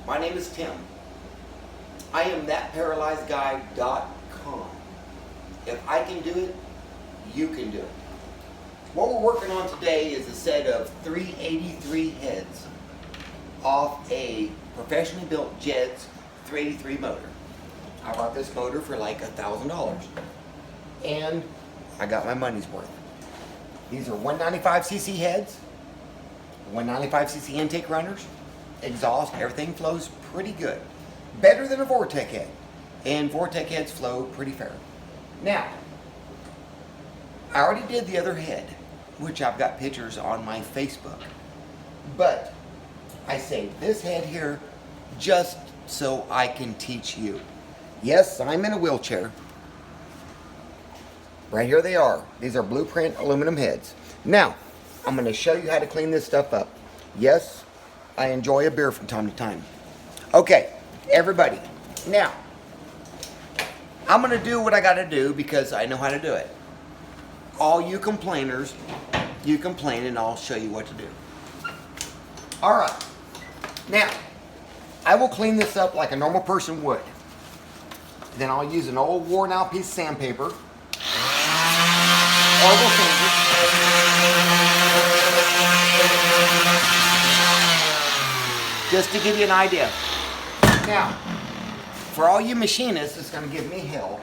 My name is Tim. I am thatparalyzedguy.com. If I can do it, you can do it. What we're working on today is a set of 383 heads off a professionally built Jed's 383 motor. I bought this motor for like $1,000 and I got my money's worth. These are 195cc heads, 195cc intake runners, exhaust, everything flows pretty good. Better than a Vortec head. And Vortec heads flow pretty fair. Now, I already did the other head, which I've got pictures on my Facebook. But I saved this head here just so I can teach you. Yes, I'm in a wheelchair. Right here they are. These are Blueprint aluminum heads. Now, I'm going to show you how to clean this stuff up. Yes, I enjoy a beer from time to time. Okay, everybody. Now, I'm going to do what I got to do because I know how to do it. All you complainers, you complain and I'll show you what to do. All right. Now, I will clean this up like a normal person would. Then I'll use an old worn out piece of sandpaper. Or we'll sand it. Just to give you an idea. Now, for all you machinists, it's going to give me hell.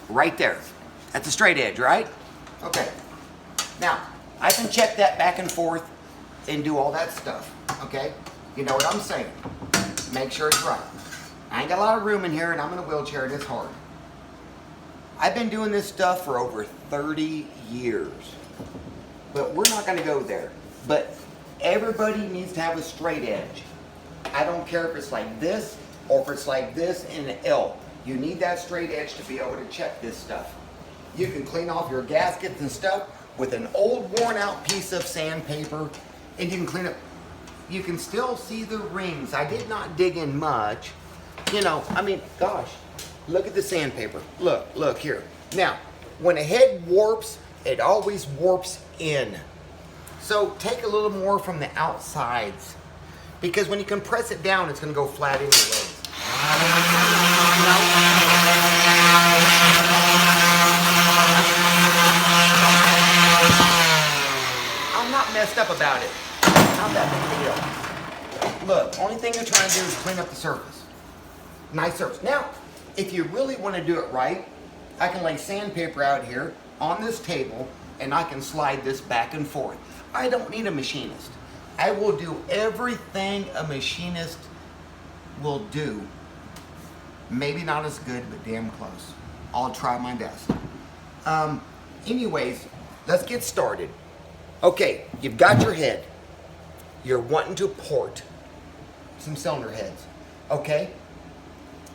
Right there. That's a straight edge, right? Okay. Now, I can check that back and forth and do all that stuff. Okay? You know what I'm saying. Make sure it's right. I ain't got a lot of room in here and I'm in a wheelchair and it's hard. I've been doing this stuff for over 30 years. But we're not going to go there. But everybody needs to have a straight edge. I don't care if it's like this or if it's like this in an L. You need that straight edge to be able to check this stuff. You can clean off your gaskets and stuff with an old worn out piece of sandpaper and you can clean up. You can still see the rings. I did not dig in much. You know, I mean, gosh, look at the sandpaper. Look here. Now, when a head warps, it always warps in. So take a little more from the outsides because when you compress it down, it's going to go flat anyways. I'm not messed up about it. Not that big a deal. Look, only thing you're trying to do is clean up the surface. Nice surface. Now, if you really want to do it right, I can lay sandpaper out here on this table and I can slide this back and forth. I don't need a machinist. I will do everything a machinist will do. Maybe not as good, but damn close. I'll try my best. Anyways, let's get started. Okay, you've got your head. You're wanting to port some cylinder heads. Okay?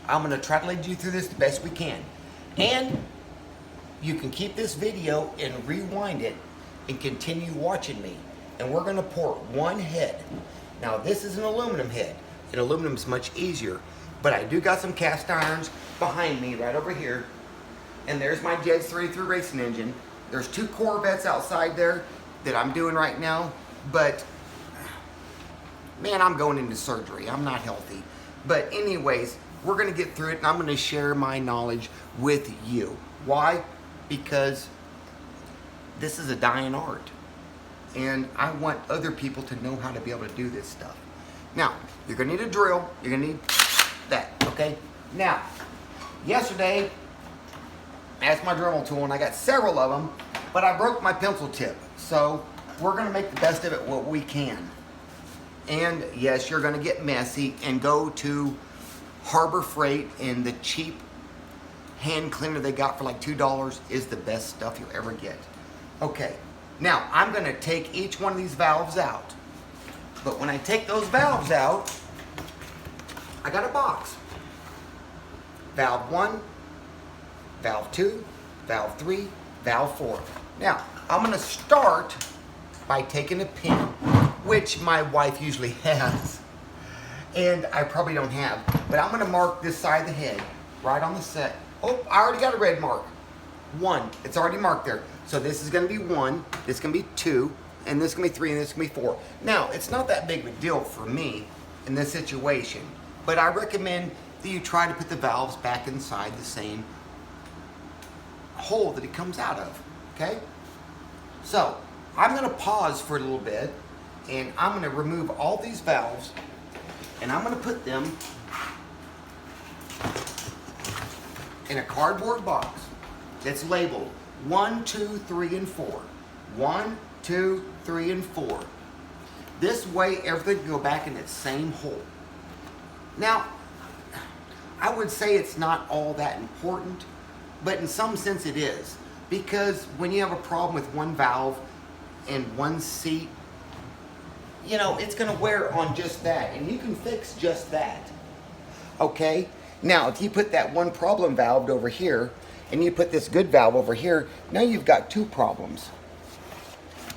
I'm going to try to lead you through this the best we can. And you can keep this video and rewind it and continue watching me. And we're going to port one head. Now this is an aluminum head. And aluminum is much easier. But I do got some cast irons behind me right over here. And there's my Jed's 383 racing engine. There's two Corvettes outside there that I'm doing right now. But man, I'm going into surgery. I'm not healthy. But anyways, we're going to get through it and I'm going to share my knowledge with you. Why? Because this is a dying art. And I want other people to know how to be able to do this stuff. Now, you're going to need a drill. You're going to need that, okay? Now, yesterday, that's my Dremel tool and I got several of them, but I broke my pencil tip. So, we're going to make the best of it what we can. And yes, you're going to get messy and go to Harbor Freight and the cheap hand cleaner they got for like $2 is the best stuff you'll ever get. Okay, now I'm going to take each one of these valves out. But when I take those valves out, I got a box. Valve 1, valve 2, valve 3, valve 4. Now, I'm going to start by taking a pin, which my wife usually has. And I probably don't have. But I'm going to mark this side of the head right on the set. Oh, I already got a red mark. 1. It's already marked there. So this is going to be 1, this is going to be 2, and this is going to be 3, and this is going to be 4. Now, it's not that big of a deal for me, in this situation. But I recommend that you try to put the valves back inside the same hole that it comes out of, okay? So, I'm gonna pause for a little bit, and I'm gonna remove all these valves, and I'm gonna put them in a cardboard box that's labeled 1, 2, 3, and 4. 1, 2, 3, and 4. This way, everything can go back in its same hole. Now, I would say it's not all that important, but in some sense it is. Because when you have a problem with one valve and one seat, you know, it's gonna wear on just that, and you can fix just that. Okay? Now, if you put that one problem valve over here, and you put this good valve over here, now you've got two problems.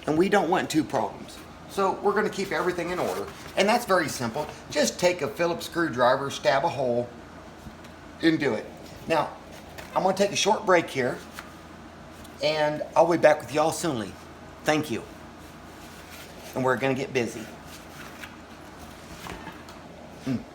And we don't want two problems. So we're gonna keep everything in order. And that's very simple. Just take a Phillips screwdriver, stab a hole, and do it. Now, I'm gonna take a short break here, and I'll be back with y'all soonly. Thank you. And we're gonna get busy.